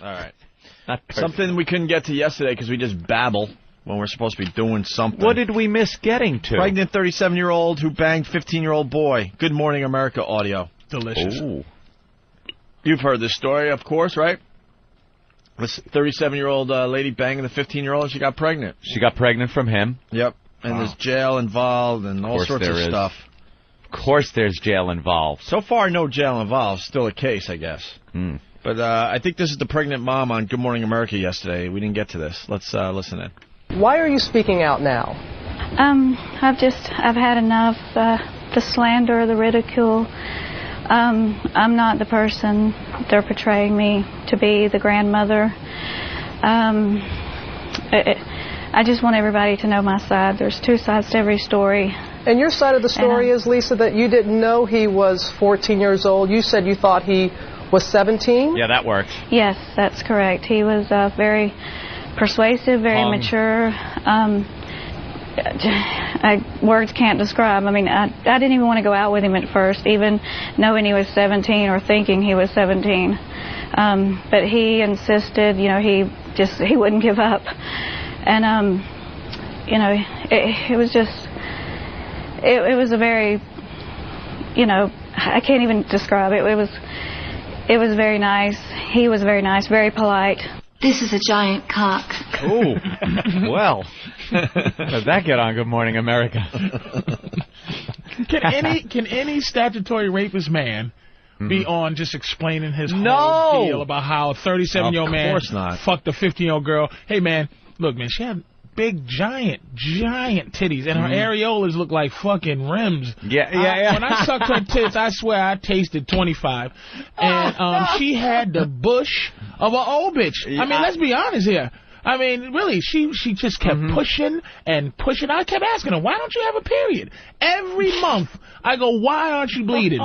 All right. Something we couldn't get to yesterday because we just babble when we're supposed to be doing something. What did we miss getting to? Pregnant 37-year-old who banged 15-year-old boy. Good Morning America audio. Delicious. Ooh. You've heard this story, of course, right? This 37-year-old lady banging the 15-year-old, she got pregnant. She got pregnant from him. Yep. And there's jail involved and all sorts of stuff. Of course there's jail involved. So far, no jail involved. Still a case, I guess. But I think this is the pregnant mom on Good Morning America yesterday. We didn't get to this. Let's listen in. Why are you speaking out now? I've had enough. The slander, the ridicule. I'm not the person they're portraying me to be, the grandmother. I just want everybody to know my side. There's two sides to every story. And your side of the story is, Lisa, that you didn't know he was 14 years old. You said you thought he was 17? Yeah, that works. Yes, that's correct. He was very persuasive, very mature. Words can't describe. I mean, I didn't even want to go out with him at first, even knowing he was 17 or thinking he was 17. But he insisted, you know, he wouldn't give up. And, you know, it was just, it was a very, you know, I can't even describe it. It was very nice. He was very nice, very polite. This is a giant cock. Ooh, well, does that get on Good Morning America? Can any statutory rapist man be on just explaining his whole deal about how a 37-year-old man fucked a 15-year-old girl? Hey, man, look, man, she had big, giant titties, and her areolas look like fucking rims. Yeah. When I sucked her tits, I swear I tasted 25. And she had the bush of an old bitch. I mean, let's be honest here. I mean, really, she just kept pushing and pushing. I kept asking her, why don't you have a period? Every month, I go, why aren't you bleeding?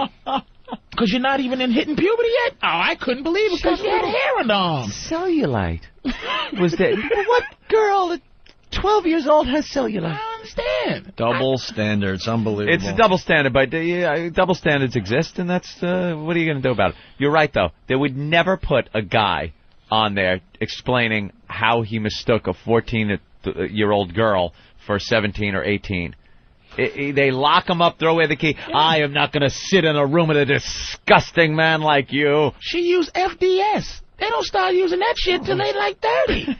Because you're not even in hitting puberty yet? Oh, I couldn't believe it because you had hair on the arm. Cellulite. Was that... What girl at 12 years old has cellulite? I understand. Double standards. Unbelievable. It's a double standard, but double standards exist, and that's... what are you going to do about it? You're right, though. They would never put a guy on there explaining how he mistook a 14-year-old girl for 17 or 18. They lock him up, throw away the key. Yeah. I am not going to sit in a room with a disgusting man like you. She used FDS. They don't start using that shit till they like 30.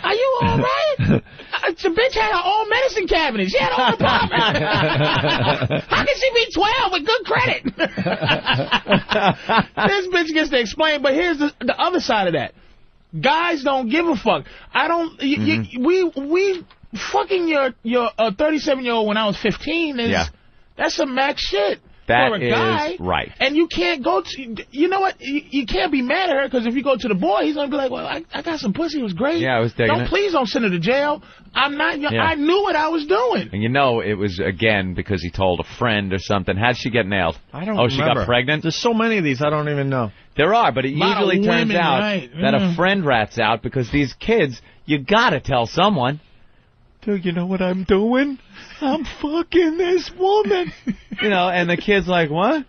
Are you all right? The bitch had her own medicine cabinet. She had her own apartment. How can she be 12 with good credit? This bitch gets to explain, but here's the other side of that. Guys don't give a fuck. I don't... We fucking your 37-year-old when I was 15 is... That's some max shit. That for a guy, is right. And you can't go to... You know what? You can't be mad at her, because if you go to the boy, he's going to be like, well, I got some pussy. It was great. Yeah, I was digging it. Please don't send her to jail. I'm not... I knew what I was doing. And you know it was, again, because he told a friend or something. How'd she get nailed? I don't remember. She got pregnant? There's so many of these, I don't even know. There are, but it usually turns out that a friend rats out, because these kids, you got to tell someone. Do you know what I'm doing? I'm fucking this woman. You know, and the kid's like, what?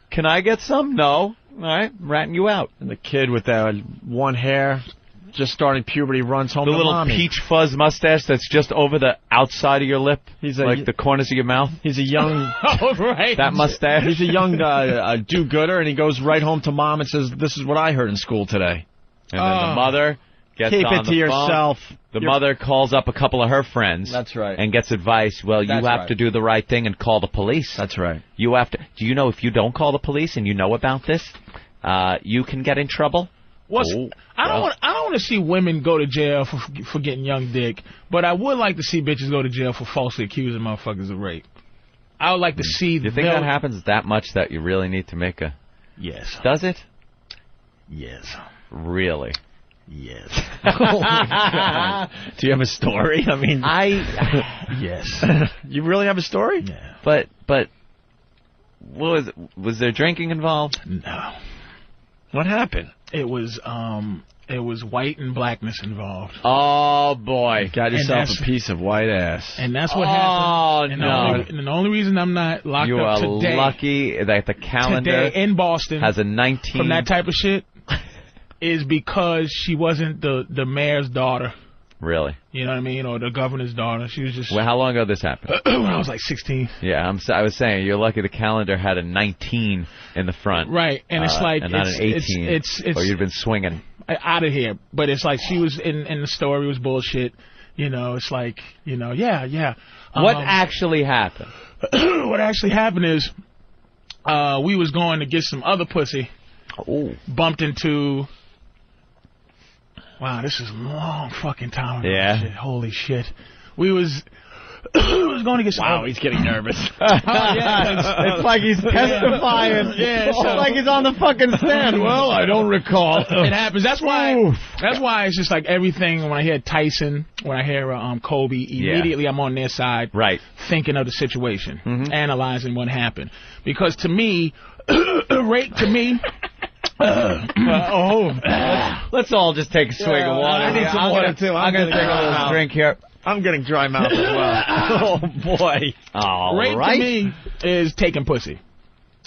Can I get some? No. All right, I'm ratting you out. And the kid with that one hair, just starting puberty, runs home to mommy. The little peach fuzz mustache that's just over the outside of your lip. He's like the corners of your mouth. He's a young... Oh, right. That mustache. He's a young do-gooder, and he goes right home to mom and says, this is what I heard in school today. And then the mother... Keep it to yourself. The mother calls up a couple of her friends. That's right. And gets advice. Well, you have to do the right thing and call the police. That's right. You have to. Do you know if you don't call the police and you know about this, you can get in trouble? I don't want to see women go to jail for getting young dick, but I would like to see bitches go to jail for falsely accusing motherfuckers of rape. I would like to see. Do you think that happens that much that you really need to make a? Yes. Does it? Yes. Really? Yes. Oh my God. Do you have a story? I mean, yes. You really have a story? Yeah. But what was there drinking involved? No. What happened? It was white and blackness involved. Oh boy. Got yourself a piece of white ass. And that's what happened. Oh no. The only reason I'm not locked up today. You are lucky that the calendar today in Boston has a 19 from that type of shit. is because she wasn't the mayor's daughter. Really? You know what I mean? Or the governor's daughter. She was just... Well, how long ago this happened? When I was like 16. Yeah, I was saying, you're lucky the calendar had a 19 in the front. Right, and it's like... And not an 18, or you'd been swinging. Out of here. But it's like she was in the story was bullshit. You know, it's like, you know, yeah. What actually happened? What actually happened is we was going to get some other pussy. Ooh. Bumped into... Wow, this is a long fucking time ago. Yeah. Shit. Holy shit. We was going to get some... Wow, he's getting nervous. It's like he's testifying. Yeah, it's like he's on the fucking stand. Well, I don't recall. It happens. That's why it's just like everything. When I hear Tyson, when I hear Kobe, immediately I'm on their side. Right. Thinking of the situation. Analyzing what happened. Because to me, rape to me... let's all just take a swig of water. I need some water, too. I'm going to take a little drink here. I'm getting dry mouth as well. Oh, boy. All rape right. to me is taking pussy.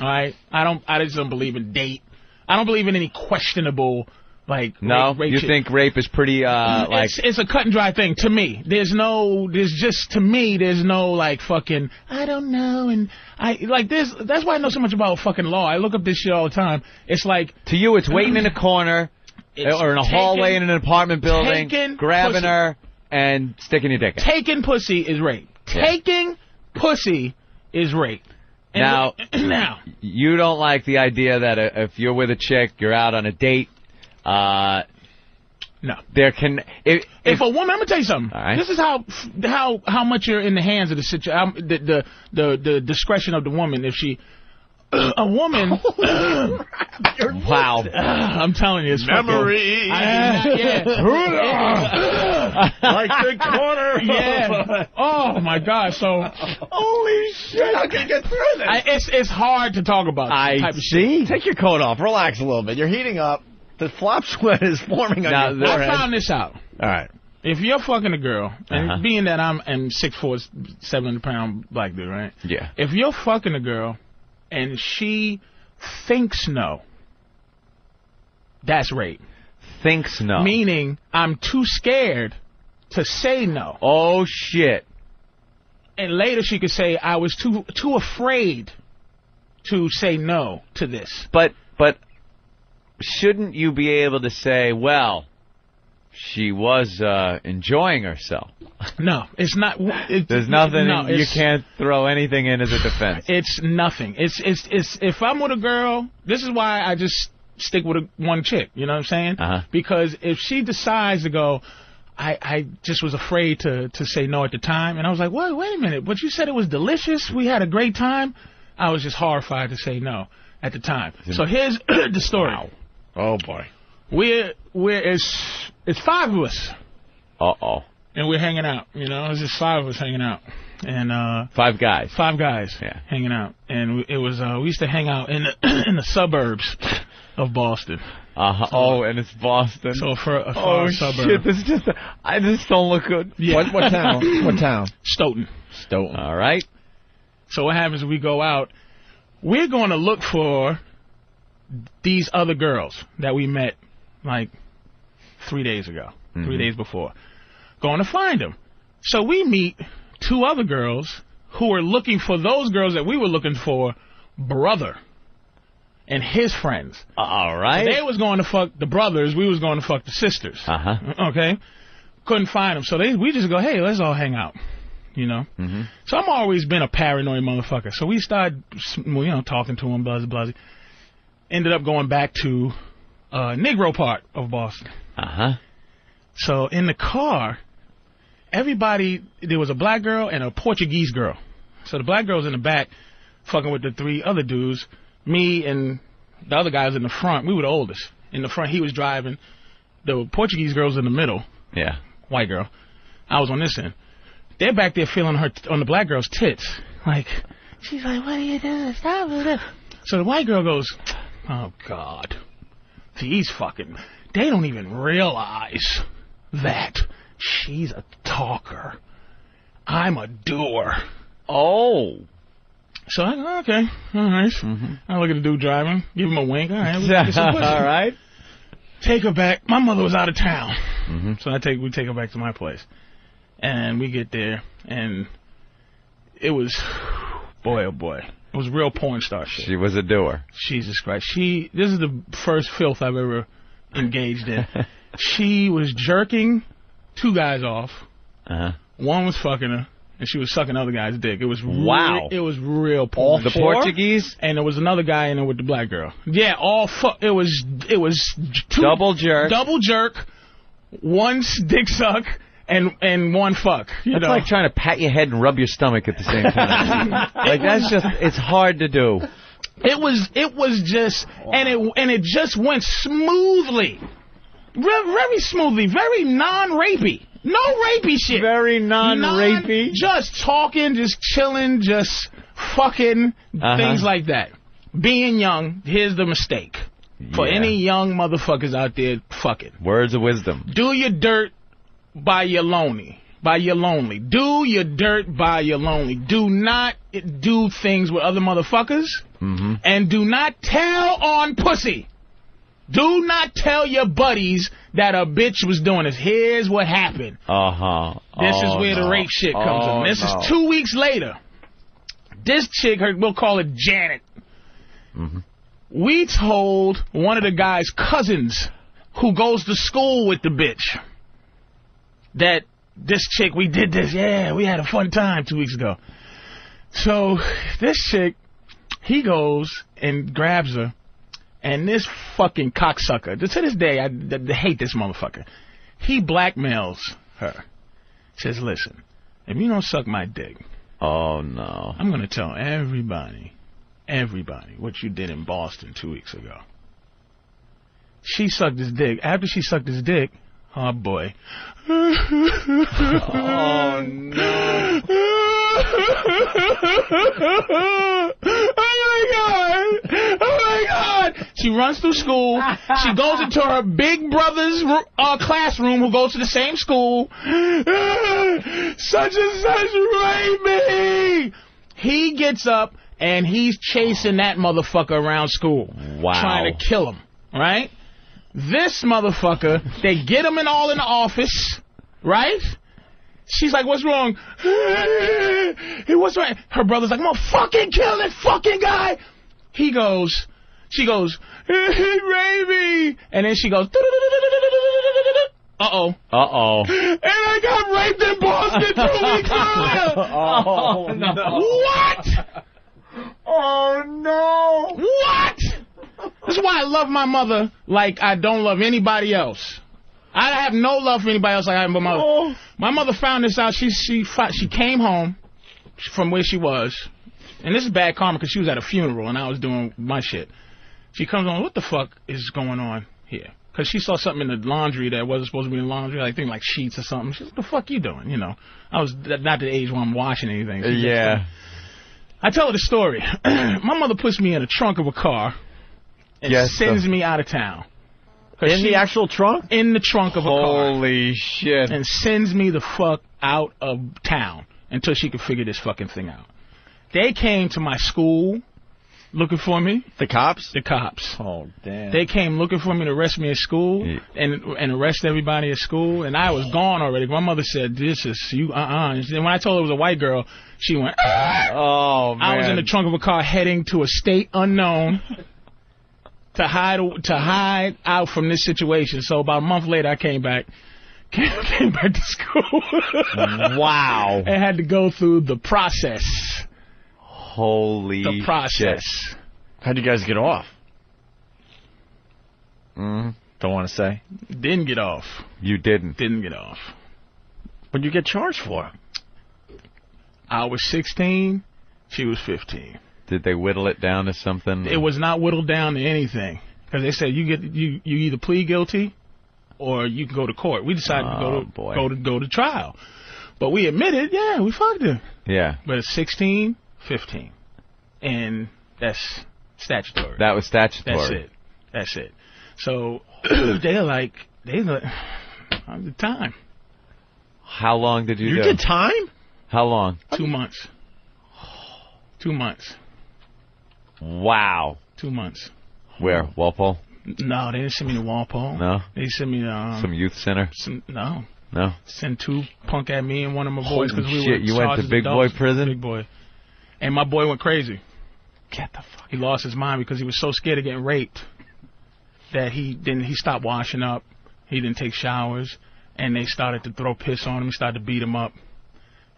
All right? I just don't believe in date. I don't believe in any questionable, like, no, rape you shit. think rape is pretty, like... It's a cut and dry thing to me. There's no, like, fucking, I don't know, and that's why I know so much about fucking law. I look up this shit all the time. It's like... To you, it's waiting in a corner, or in a hallway in an apartment building, grabbing pussy. her, and sticking your dick in. Taking pussy is rape. Yeah. Taking pussy is rape. And Now, you don't like the idea that if you're with a chick, you're out on a date, no. There can... If a woman... I'm going to tell you something. All right. This is how much you're in the hands of the situation, the discretion of the woman. If she... A woman... Wow. I'm telling you, it's memory. Like the corner. Yeah. Oh, my God. So... Holy shit. How can you get through this? It's hard to talk about. I see. Take your coat off. Relax a little bit. You're heating up. The flop sweat is forming on your forehead. I found this out. All right. If you're fucking a girl, and being that I'm 6'4", 700-pound black dude, right? Yeah. If you're fucking a girl and she thinks no, that's rape. Thinks no. Meaning I'm too scared to say no. Oh, shit. And later she could say I was too afraid to say no to this. But shouldn't you be able to say, well, she was enjoying herself? No, it's not. There's nothing. You can't throw anything in as a defense. It's nothing. It's if I'm with a girl, this is why I just stick with one chick. You know what I'm saying? Because if she decides to go, I just was afraid to say no at the time, and I was like, wait a minute, but you said it was delicious. We had a great time. I was just horrified to say no at the time. So here's the story. Wow. Oh, boy. It's five of us. Uh-oh. And we're hanging out, you know. It's just five of us hanging out. And five guys. Five guys hanging out. And it was we used to hang out in the suburbs of Boston. So, and it's Boston. So for a far suburb. Shit, this is just I just don't look good. Yeah. What town? What town? Stoughton. All right. So what happens is we go out. We're going to look for these other girls that we met like 3 days ago, 3 days before. Going to find them. So we meet two other girls who are looking for those girls that we were looking for, brother and his friends. All right. So they was going to fuck the brothers. We was going to fuck the sisters. Okay. Couldn't find them. So we just go, hey, let's all hang out. You know? So I've always been a paranoid motherfucker. So we started, talking to him, blah, blah, blah. Ended up going back to Negro part of Boston. So in the car, there was a black girl and a Portuguese girl. So the black girl's in the back fucking with the three other dudes. Me and the other guy was in the front. We were the oldest. In the front, he was driving. The Portuguese girl's in the middle. Yeah. White girl. I was on this end. They're back there feeling on the black girl's tits. Like, she's like, what are you doing? Stop it. So the white girl goes, oh, God. These fucking... They don't even realize that she's a talker. I'm a doer. Oh. So I go, okay, all right. I look at the dude driving, give him a wink. All right, let's get some pussy. All right. take her back. My mother was out of town. So we take her back to my place. And we get there, and it was, boy, oh boy. It was real porn star shit. She was a doer. Jesus Christ. This is the first filth I've ever engaged in. She was jerking 2 guys off. One was fucking her, and she was sucking other guy's dick. It was it was real porn. The Portuguese? And there was another guy in there with the black girl. Yeah, it was 2 double jerk. Double jerk, 1 dick suck, and 1 fuck. That's like trying to pat your head and rub your stomach at the same time. It's hard to do. It was just, and it just went smoothly. Very smoothly, very non-rapey. No rapey shit. Very non-rapey. Just talking, just chilling, just fucking, things like that. Being young, here's the mistake. For any young motherfuckers out there fucking. Words of wisdom. Do your dirt by your lonely. Do your dirt by your lonely. Do not do things with other motherfuckers. And do not tell on pussy. Do not tell your buddies that a bitch was doing this. Here's what happened. This is where the rape shit comes in. This is 2 weeks later. This chick, we'll call it Janet. We told one of the guy's cousins who goes to school with the bitch that this chick, we did this. Yeah, we had a fun time 2 weeks ago. So this chick, he goes and grabs her. And this fucking cocksucker, to this day, I hate this motherfucker. He blackmails her. Says, listen, if you don't suck my dick, oh no, I'm going to tell everybody what you did in Boston 2 weeks ago. She sucked his dick. After she sucked his dick, oh boy. Oh no. Oh my God! She runs through school. She goes into her big brother's classroom, who goes to the same school. Such and such raped me. He gets up and he's chasing that motherfucker around school, trying to kill him. Right? This motherfucker, they get him all in the office, right? She's like, what's wrong? Hey, what's wrong? Her brother's like, I'm gonna fucking kill this fucking guy. She goes, he raped me. And then she goes, uh-oh. Uh-oh. And I got raped in Boston 2 weeks earlier. Oh, no. What? Oh, no. What? This is why I love my mother like I don't love anybody else. I have no love for anybody else like I have for my mother. Oh. My mother found this out. She came home from where she was. And this is bad karma because she was at a funeral and I was doing my shit. She comes on, what the fuck is going on here? Because she saw something in the laundry that wasn't supposed to be in the laundry, I think like sheets or something. She's like, what the fuck you doing? You know, I was not the age where I'm washing anything. Yeah. I tell her the story. My mother puts me in the trunk of a car and sends me out of town. In the actual trunk? In the trunk of a car. Holy shit. And sends me the fuck out of town until she could figure this fucking thing out. They came to my school looking for me. The cops? The cops. Oh, damn. They came looking for me to arrest me at school and arrest everybody at school. And I was gone already. My mother said, this is you, And when I told her it was a white girl, she went, oh, man. I was in the trunk of a car heading to a state unknown to hide out from this situation. So about a month later, I came back. Came back to school. Wow. And had to go through the process. Holy The process. Shit. How'd you guys get off? Don't want to say. Didn't get off. You didn't? Didn't get off. What'd you get charged for? I was 16. She was 15. Did they whittle it down to something? It was not whittled down to anything. Because they said you either plead guilty or you can go to court. We decided to go to trial. But we admitted, yeah, we fucked her. Yeah. But it's 16, 15. And that's statutory. That was statutory. That's it. So they're like, I'm the time. How long did you do? You did time? How long? 2 months. 2 months. Wow. 2 months. Where? Walpole? No, they didn't send me to Walpole. No? They sent me to... some youth center? No. No? Sent 2 punk at me and one of my boys because we were... You went to big boy prison? Big boy. And my boy went crazy. Get the fuck. He lost his mind because he was so scared of getting raped that he stopped washing up. He didn't take showers. And they started to throw piss on him. He started to beat him up.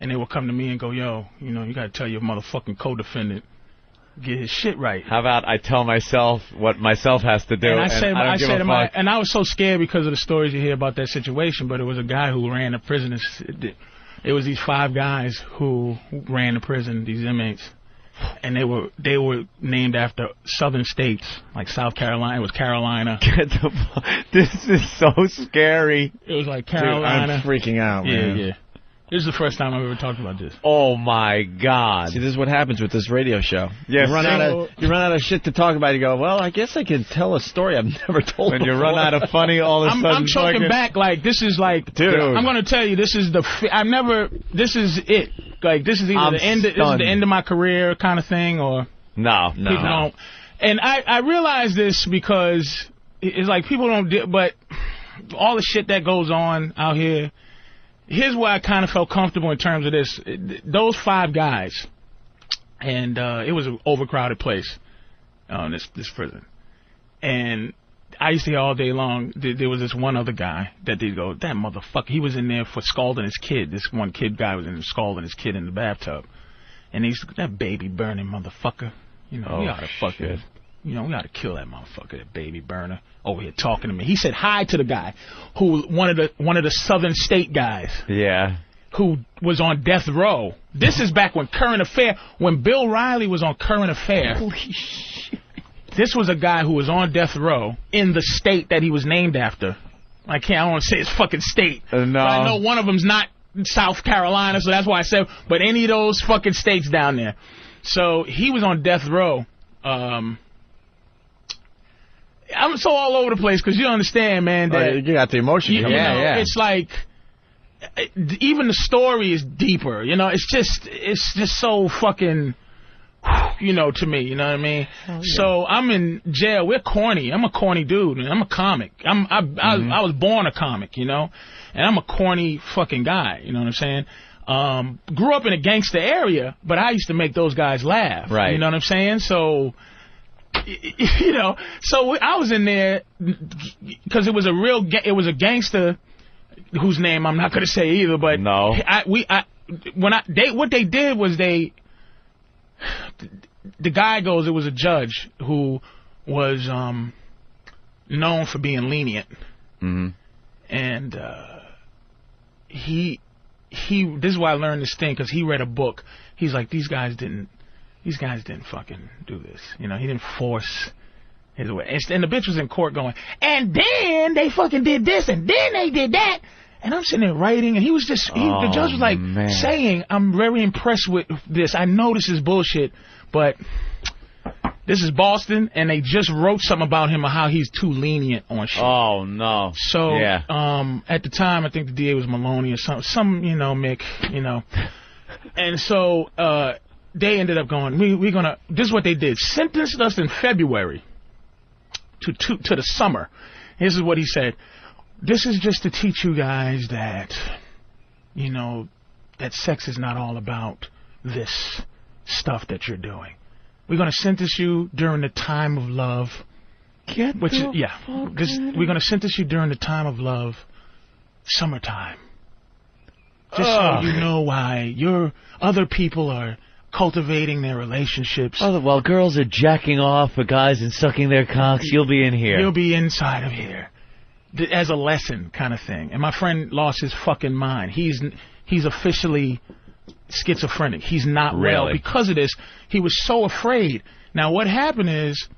And they would come to me and go, yo, you know, you got to tell your motherfucking co-defendant, get his shit right. How about I tell myself what myself has to do? And I was so scared because of the stories you hear about that situation, but it was a guy who ran the prison. It was these 5 guys who ran the prison, these inmates. And they were named after southern states, like South Carolina. It was Carolina. This is so scary. It was like Carolina. Dude, I'm freaking out, man. Yeah. This is the first time I've ever talked about this. Oh my God! See, this is what happens with this radio show. Yes. You run out of shit to talk about. You go, well, I guess I can tell a story I've never told. When you run out of funny, all of a sudden, I'm choking back like this is like, dude. I'm gonna tell you, this is this is it. Like this is either the end of my career kind of thing, or no. People don't. And I realize this because it's like people don't. But all the shit that goes on out here. Here's where I kind of felt comfortable in terms of this. Those 5 guys, and it was an overcrowded place, this prison. And I used to hear all day long, there was this one other guy that they'd go, that motherfucker, he was in there for scalding his kid. This one guy was in there scalding his kid in the bathtub. And he's that baby burning motherfucker. You know, we ought to fucking... You know, we got to kill that motherfucker, that baby burner, over here talking to me. He said hi to the guy who one of the southern state guys. Yeah. Who was on death row. This is back when Bill Riley was on Current Affair. Holy shit. This was a guy who was on death row in the state that he was named after. I don't want to say his fucking state. No. But I know one of them's not South Carolina, so that's why I said, but any of those fucking states down there. So he was on death row. I'm so all over the place because you understand, man. That you got the emotion. Yeah. It's like even the story is deeper. You know, it's just so fucking, you know, to me. You know what I mean? Yeah. So I'm in jail. We're corny. I'm a corny dude. And I'm a comic. I was born a comic. You know, and I'm a corny fucking guy. You know what I'm saying? Grew up in a gangster area, but I used to make those guys laugh. Right. You know what I'm saying? So. You know, so I was in there because it was a gangster whose name I'm not going to say either. But no, what they did was the guy goes, it was a judge who was known for being lenient, and he this is why I learned this thing because he read a book. He's like, these guys didn't fucking do this. You know, he didn't force his way. And the bitch was in court going, and then they fucking did this, and then they did that. And I'm sitting there writing, and he was just, the judge was like saying, I'm very impressed with this. I know this is bullshit, but this is Boston, and they just wrote something about him, or how he's too lenient on shit. Oh, no. So, at the time, I think the DA was Maloney or some, you know, Mick, you know. And so, they ended up going, this is what they did. Sentenced us in February to the summer. This is what he said. This is just to teach you guys that, you know, that sex is not all about this stuff that you're doing. We're going to sentence you during the time of love. We're going to sentence you during the time of love, summertime. Just so you know why other people are cultivating their relationships. Oh, while girls are jacking off for guys and sucking their cocks, you'll be in here. You'll be inside of here. As a lesson kind of thing. And my friend lost his fucking mind. He's officially schizophrenic. He's not well. Because of this, he was so afraid. Now, what happened is,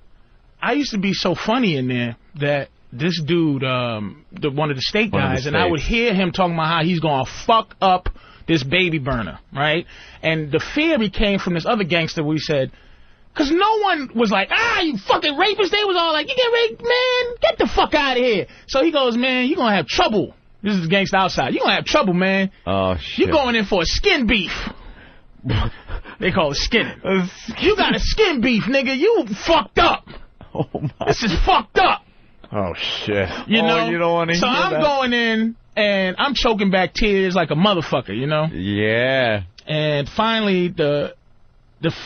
I used to be so funny in there that this dude, one of the state guys, and I would hear him talking about how he's going to fuck up this baby burner, right? And the fear came from this other gangster where he said, because no one was like, you fucking rapist. They was all like, you get raped, man. Get the fuck out of here. So he goes, man, you're going to have trouble. This is the gangster outside. You're going to have trouble, man. Oh, shit. You're going in for a skin beef. They call it skinning. You got a skin beef, nigga. You fucked up. Oh, my. This is fucked up. Oh, shit. You know? You don't want to so hear I'm that. going in, and I'm choking back tears like a motherfucker, you know? Yeah. And finally, the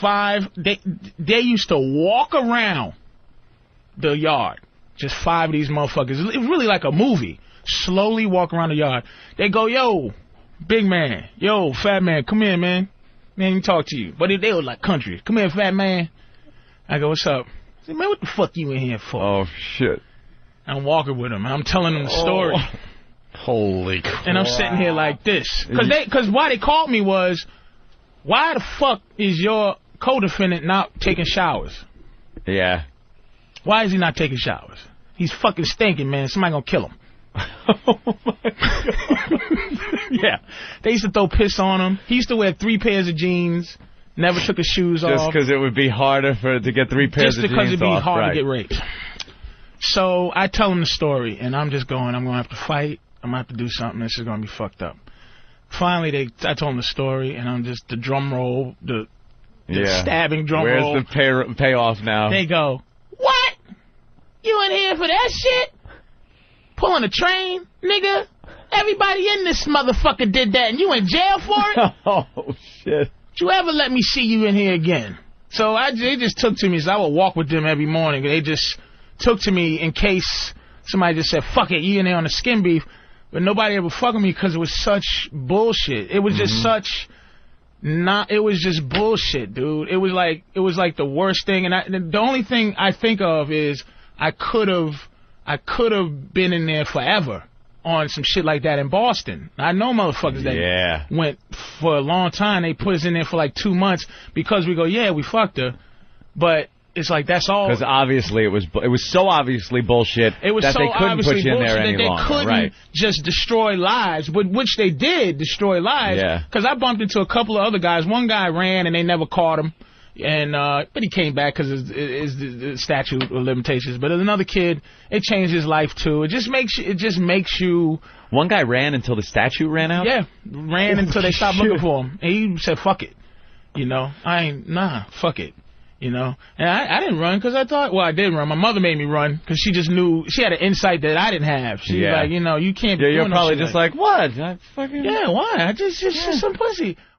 five, they used to walk around the yard. Just 5 of these motherfuckers. It was really like a movie. Slowly walk around the yard. They go, yo, big man. Yo, fat man, come here, man. Man, let me talk to you. But they were like country. Come here, fat man. I go, what's up? I said, man, what the fuck you in here for? Oh, shit. I'm walking with him. I'm telling him the story. Holy crap. And I'm sitting here like this. Because why they called me was, why the fuck is your co-defendant not taking showers? Yeah. Why is he not taking showers? He's fucking stinking, man. Somebody gonna kill him. Oh, my God. Yeah. They used to throw piss on him. He used to wear 3 pairs of jeans. Never took his shoes off. Just because it would be harder to get 3 pairs of jeans off. Just because it'd be hard right. to get raped. So I tell him the story, and I'm just going, I'm going to have to fight. I'm going to have to do something. This is going to be fucked up. Finally, I told him the story, and I'm just, the drum roll, the stabbing drum roll. Where's the payoff now? They go, what? You in here for that shit? Pulling a train, nigga? Everybody in this motherfucker did that, and you in jail for it? Oh, shit. Don't you ever let me see you in here again? So they just took to me. So I would walk with them every morning. They just took to me in case somebody just said, fuck it, you in there on the skin beef. But nobody ever fucked with me because it was such bullshit. It was just it was just bullshit, dude. It was like the worst thing. And the only thing I think of is I could have been in there forever on some shit like that in Boston. I know motherfuckers that went for a long time. They put us in there for like 2 months because we go, yeah, we fucked her. But it's like, that's all. Because obviously it was so obviously bullshit it was that so they couldn't put you in there any that they longer. couldn't right. just destroy lives, which they did destroy lives. Yeah. Because I bumped into a couple of other guys. One guy ran and they never caught him. And but he came back because it's the statute of limitations. But another kid, it changed his life too. It just makes you. One guy ran until the statute ran out. Yeah, ran until they stopped looking for him. And he said, "Fuck it," you know. Fuck it, you know. And I didn't run because I thought, well, I did run. My mother made me run because she just knew, she had an insight that I didn't have. She's like, you know, you can't. Yeah, you're probably just like, what? I fucking. Yeah, why? I just some pussy.